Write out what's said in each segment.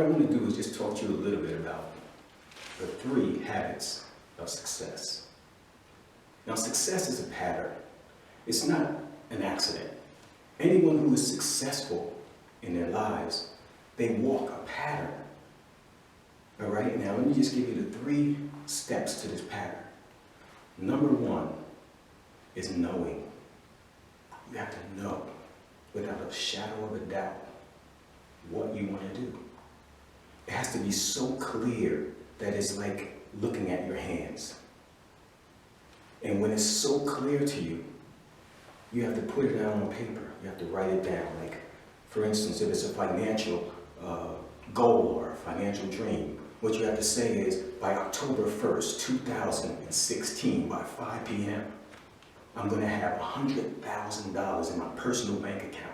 want to do is just talk to you a little bit about the 3 habits of success. Now, success is a pattern. It's not an accident. Anyone who is successful in their lives, they walk a pattern. All right, now let me just give you the 3 steps to this pattern. Number 1 is knowing. You have to know without a shadow of a doubt what you want to do. It has to be so clear that it's like looking at your hands. And when it's so clear to you, you have to put it down on paper. You have to write it down. Like, for instance, if it's a financial goal or a financial dream, what you have to say is, by October 1st, 2016, by 5 p.m., I'm going to have $100,000 in my personal bank account.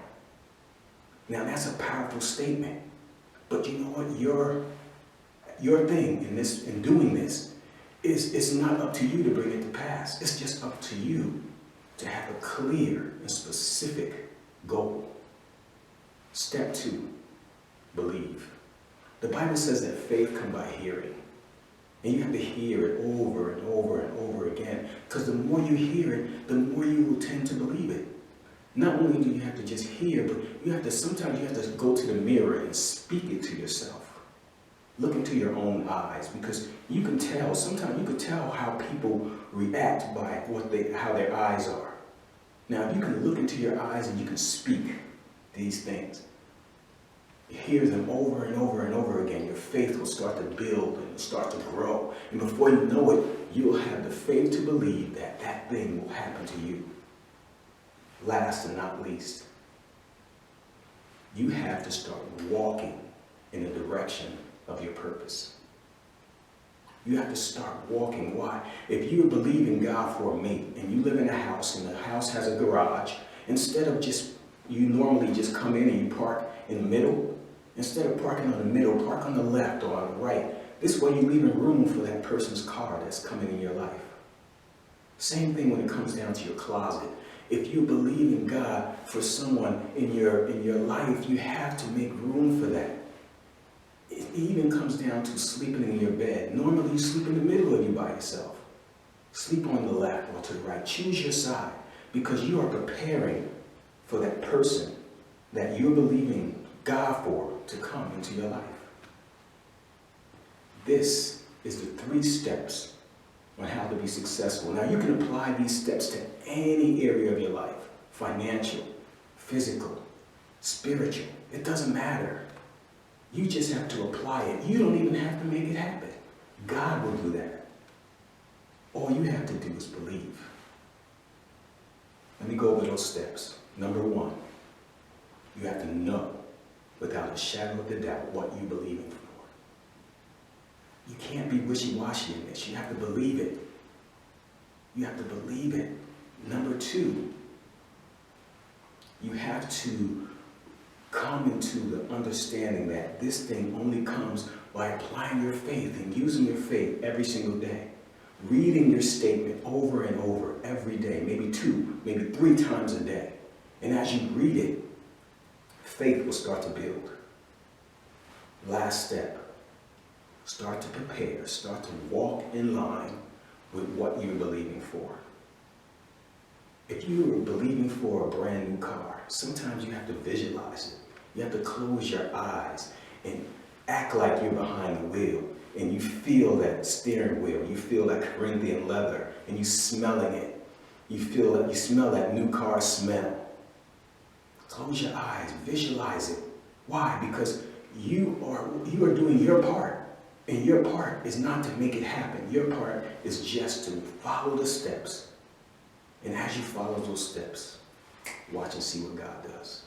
Now, that's a powerful statement. But you know what? Your thing in doing this is not up to you to bring it to pass. It's just up to you to have a clear and specific goal. Step 2, believe. The Bible says that faith comes by hearing. And you have to hear it over and over and over again. Because the more you hear it, the more you will tend to believe it. Not only do you have to just hear, but sometimes you have to go to the mirror and speak it to yourself. Look into your own eyes, because you can tell, sometimes you can tell how people react by how their eyes are. Now, if you can look into your eyes and you can speak these things, hear them over and over and over again, your faith will start to build and start to grow. And before you know it, you will have the faith to believe that that thing will happen to you. Last and not least, you have to start walking in the direction of your purpose. You have to start walking. Why? If you believe in God for a mate and you live in a house and the house has a garage, instead of you normally just come in and you park in the middle, instead of parking on the middle, park on the left or on the right. This way you're leaving room for that person's car that's coming in your life. Same thing when it comes down to your closet. If you believe in God for someone in your life, you have to make room for that. It even comes down to sleeping in your bed. Normally you sleep in the middle of you by yourself. Sleep on the left or to the right. Choose your side, because you are preparing for that person that you're believing God for to come into your life. This is the 3 steps on how to be successful. Now, you can apply these steps to any area of your life. Financial, physical, spiritual. It doesn't matter. You just have to apply it. You don't even have to make it happen. God will do that. All you have to do is believe. Let me go over those steps. Number 1, you have to know without a shadow of a doubt what you believe in for. You can't be wishy-washy in this. You have to believe it. You have to believe it. Number 2, you have to come into the understanding that this thing only comes by applying your faith and using your faith every single day. Reading your statement over and over every day, maybe 2, maybe 3 times a day. And as you read it, faith will start to build. Last step. Start to prepare. Start to walk in line with what you're believing for. If you are believing for a brand new car, sometimes you have to visualize it. You have to close your eyes and act like you're behind the wheel. And you feel that steering wheel. You feel that Corinthian leather. And you're smelling it. You smell that new car smell. Close your eyes. Visualize it. Why? Because you are doing your part. And your part is not to make it happen. Your part is just to follow the steps. And as you follow those steps, watch and see what God does.